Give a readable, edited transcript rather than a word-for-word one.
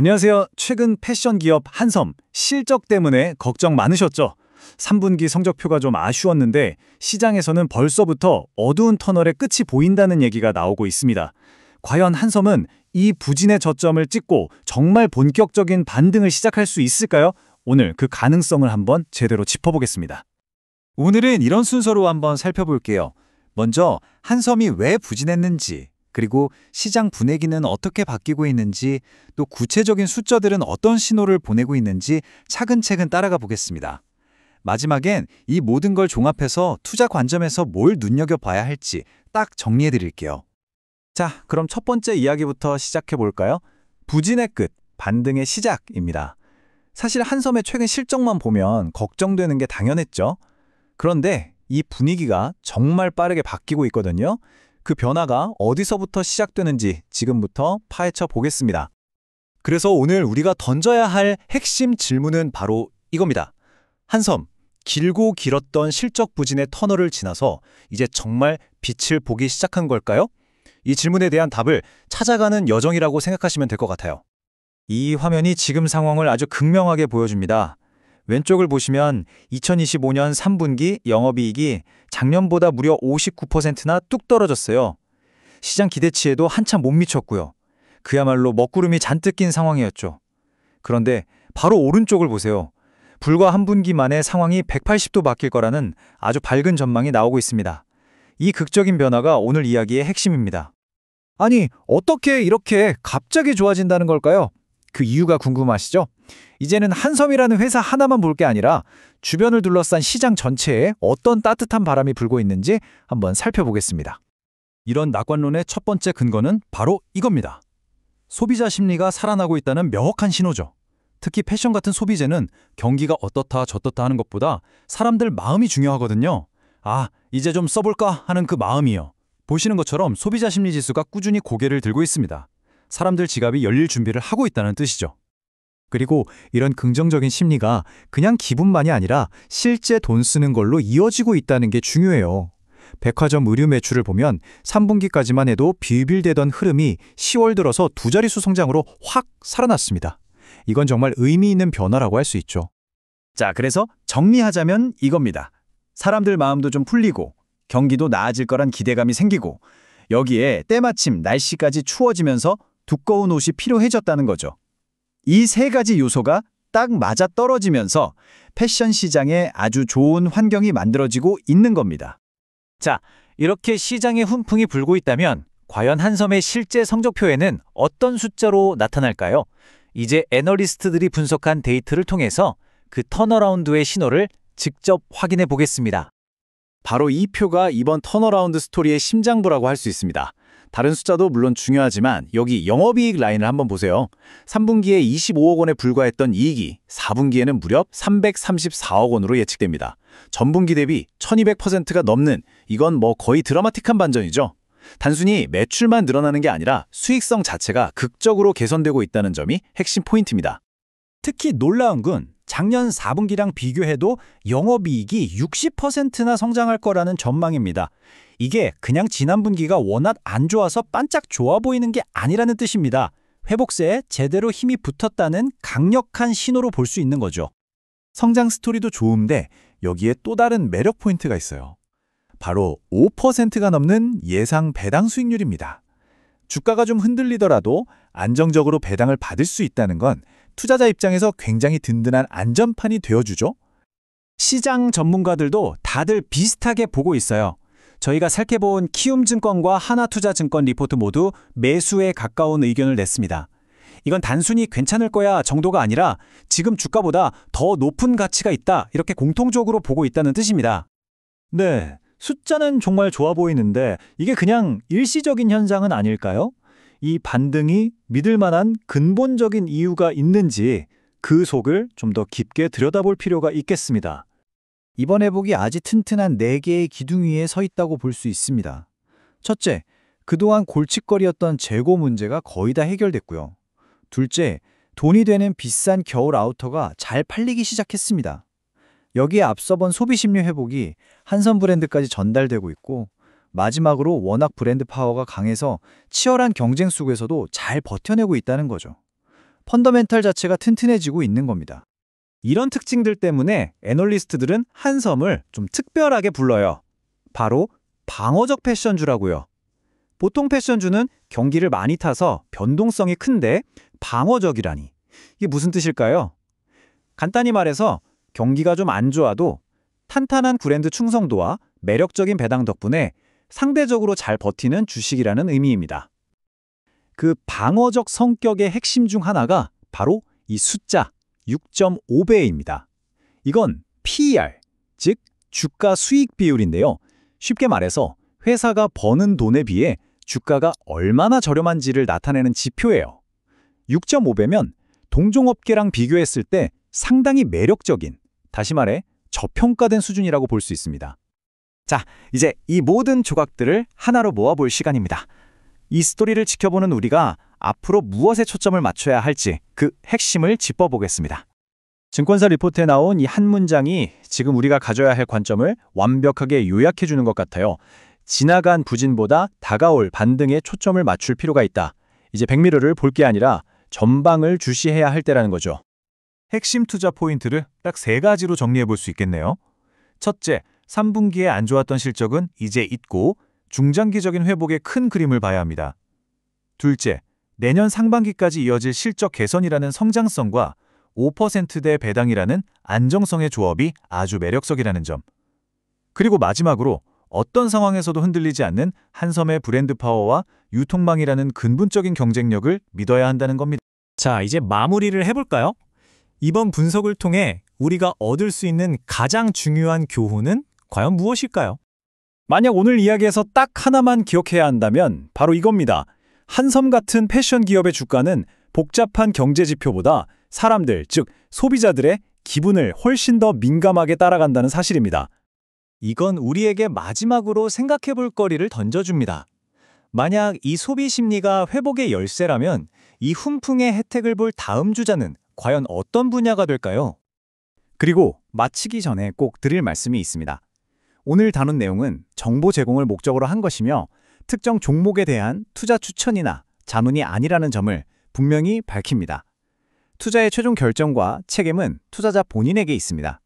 안녕하세요. 최근 패션 기업 한섬 실적 때문에 걱정 많으셨죠? 3분기 성적표가 좀 아쉬웠는데 시장에서는 벌써부터 어두운 터널의 끝이 보인다는 얘기가 나오고 있습니다. 과연 한섬은 이 부진의 저점을 찍고 정말 본격적인 반등을 시작할 수 있을까요? 오늘 그 가능성을 한번 제대로 짚어보겠습니다. 오늘은 이런 순서로 한번 살펴볼게요. 먼저 한섬이 왜 부진했는지, 그리고 시장 분위기는 어떻게 바뀌고 있는지, 또 구체적인 숫자들은 어떤 신호를 보내고 있는지 차근차근 따라가 보겠습니다. 마지막엔 이 모든 걸 종합해서 투자 관점에서 뭘 눈여겨봐야 할지 딱 정리해 드릴게요. 자, 그럼 첫 번째 이야기부터 시작해 볼까요? 부진의 끝, 반등의 시작입니다. 사실 한섬의 최근 실적만 보면 걱정되는 게 당연했죠. 그런데 이 분위기가 정말 빠르게 바뀌고 있거든요. 그 변화가 어디서부터 시작되는지 지금부터 파헤쳐 보겠습니다. 그래서 오늘 우리가 던져야 할 핵심 질문은 바로 이겁니다. 한섬, 길고 길었던 실적 부진의 터널을 지나서 이제 정말 빛을 보기 시작한 걸까요? 이 질문에 대한 답을 찾아가는 여정이라고 생각하시면 될 것 같아요. 이 화면이 지금 상황을 아주 극명하게 보여줍니다. 왼쪽을 보시면 2025년 3분기 영업이익이 작년보다 무려 59%나 뚝 떨어졌어요. 시장 기대치에도 한참 못 미쳤고요. 그야말로 먹구름이 잔뜩 낀 상황이었죠. 그런데 바로 오른쪽을 보세요. 불과 한 분기 만에 상황이 180도 바뀔 거라는 아주 밝은 전망이 나오고 있습니다. 이 극적인 변화가 오늘 이야기의 핵심입니다. 아니, 어떻게 이렇게 갑자기 좋아진다는 걸까요? 그 이유가 궁금하시죠? 이제는 한섬이라는 회사 하나만 볼 게 아니라 주변을 둘러싼 시장 전체에 어떤 따뜻한 바람이 불고 있는지 한번 살펴보겠습니다. 이런 낙관론의 첫 번째 근거는 바로 이겁니다. 소비자 심리가 살아나고 있다는 명확한 신호죠. 특히 패션 같은 소비재는 경기가 어떻다 저떻다 하는 것보다 사람들 마음이 중요하거든요. 아, 이제 좀 써볼까 하는 그 마음이요. 보시는 것처럼 소비자 심리 지수가 꾸준히 고개를 들고 있습니다. 사람들 지갑이 열릴 준비를 하고 있다는 뜻이죠. 그리고 이런 긍정적인 심리가 그냥 기분만이 아니라 실제 돈 쓰는 걸로 이어지고 있다는 게 중요해요. 백화점 의류 매출을 보면 3분기까지만 해도 비빌대던 흐름이 10월 들어서 두 자릿수 성장으로 확 살아났습니다. 이건 정말 의미 있는 변화라고 할 수 있죠. 자, 그래서 정리하자면 이겁니다. 사람들 마음도 좀 풀리고 경기도 나아질 거란 기대감이 생기고 여기에 때마침 날씨까지 추워지면서 두꺼운 옷이 필요해졌다는 거죠. 이 세 가지 요소가 딱 맞아 떨어지면서 패션 시장에 아주 좋은 환경이 만들어지고 있는 겁니다. 자, 이렇게 시장에 훈풍이 불고 있다면 과연 한섬의 실제 성적표에는 어떤 숫자로 나타날까요? 이제 애널리스트들이 분석한 데이터를 통해서 그 턴어라운드의 신호를 직접 확인해 보겠습니다. 바로 이 표가 이번 턴어라운드 스토리의 심장부라고 할 수 있습니다. 다른 숫자도 물론 중요하지만 여기 영업이익 라인을 한번 보세요. 3분기에 25억 원에 불과했던 이익이 4분기에는 무려 334억 원으로 예측됩니다. 전분기 대비 1200%가 넘는 이건 뭐 거의 드라마틱한 반전이죠. 단순히 매출만 늘어나는 게 아니라 수익성 자체가 극적으로 개선되고 있다는 점이 핵심 포인트입니다. 특히 놀라운 건 작년 4분기랑 비교해도 영업이익이 60%나 성장할 거라는 전망입니다. 이게 그냥 지난 분기가 워낙 안 좋아서 반짝 좋아 보이는 게 아니라는 뜻입니다. 회복세에 제대로 힘이 붙었다는 강력한 신호로 볼 수 있는 거죠. 성장 스토리도 좋은데 여기에 또 다른 매력 포인트가 있어요. 바로 5%가 넘는 예상 배당 수익률입니다. 주가가 좀 흔들리더라도 안정적으로 배당을 받을 수 있다는 건 투자자 입장에서 굉장히 든든한 안전판이 되어주죠. 시장 전문가들도 다들 비슷하게 보고 있어요. 저희가 살펴본 키움증권과 하나투자증권 리포트 모두 매수에 가까운 의견을 냈습니다. 이건 단순히 괜찮을 거야 정도가 아니라 지금 주가보다 더 높은 가치가 있다 이렇게 공통적으로 보고 있다는 뜻입니다. 네, 숫자는 정말 좋아 보이는데 이게 그냥 일시적인 현상은 아닐까요? 이 반등이 믿을 만한 근본적인 이유가 있는지 그 속을 좀 더 깊게 들여다볼 필요가 있겠습니다. 이번 회복이 아주 튼튼한 4개의 기둥 위에 서 있다고 볼 수 있습니다. 첫째, 그동안 골칫거리였던 재고 문제가 거의 다 해결됐고요. 둘째, 돈이 되는 비싼 겨울 아우터가 잘 팔리기 시작했습니다. 여기에 앞서 본 소비심리 회복이 한섬 브랜드까지 전달되고 있고 마지막으로 워낙 브랜드 파워가 강해서 치열한 경쟁 속에서도 잘 버텨내고 있다는 거죠. 펀더멘탈 자체가 튼튼해지고 있는 겁니다. 이런 특징들 때문에 애널리스트들은 한섬을 좀 특별하게 불러요. 바로 방어적 패션주라고요. 보통 패션주는 경기를 많이 타서 변동성이 큰데 방어적이라니. 이게 무슨 뜻일까요? 간단히 말해서 경기가 좀 안 좋아도 탄탄한 브랜드 충성도와 매력적인 배당 덕분에 상대적으로 잘 버티는 주식이라는 의미입니다. 그 방어적 성격의 핵심 중 하나가 바로 이 숫자 6.5배입니다. 이건 PER, 즉 주가 수익 비율인데요. 쉽게 말해서 회사가 버는 돈에 비해 주가가 얼마나 저렴한지를 나타내는 지표예요. 6.5배면 동종업계랑 비교했을 때 상당히 매력적인, 다시 말해 저평가된 수준이라고 볼 수 있습니다. 자, 이제 이 모든 조각들을 하나로 모아볼 시간입니다. 이 스토리를 지켜보는 우리가 앞으로 무엇에 초점을 맞춰야 할지 그 핵심을 짚어보겠습니다. 증권사 리포트에 나온 이 한 문장이 지금 우리가 가져야 할 관점을 완벽하게 요약해주는 것 같아요. 지나간 부진보다 다가올 반등에 초점을 맞출 필요가 있다. 이제 백미러를 볼 게 아니라 전방을 주시해야 할 때라는 거죠. 핵심 투자 포인트를 딱 3가지로 정리해 볼 수 있겠네요. 첫째, 3분기에 안 좋았던 실적은 이제 잊고 중장기적인 회복의 큰 그림을 봐야 합니다. 둘째, 내년 상반기까지 이어질 실적 개선이라는 성장성과 5%대 배당이라는 안정성의 조합이 아주 매력적이라는 점. 그리고 마지막으로 어떤 상황에서도 흔들리지 않는 한섬의 브랜드 파워와 유통망이라는 근본적인 경쟁력을 믿어야 한다는 겁니다. 자, 이제 마무리를 해볼까요? 이번 분석을 통해 우리가 얻을 수 있는 가장 중요한 교훈은 과연 무엇일까요? 만약 오늘 이야기에서 딱 하나만 기억해야 한다면 바로 이겁니다. 한섬 같은 패션 기업의 주가는 복잡한 경제 지표보다 사람들, 즉 소비자들의 기분을 훨씬 더 민감하게 따라간다는 사실입니다. 이건 우리에게 마지막으로 생각해 볼 거리를 던져줍니다. 만약 이 소비 심리가 회복의 열쇠라면 이 훈풍의 혜택을 볼 다음 주자는 과연 어떤 분야가 될까요? 그리고 마치기 전에 꼭 드릴 말씀이 있습니다. 오늘 다룬 내용은 정보 제공을 목적으로 한 것이며 특정 종목에 대한 투자 추천이나 자문이 아니라는 점을 분명히 밝힙니다. 투자의 최종 결정과 책임은 투자자 본인에게 있습니다.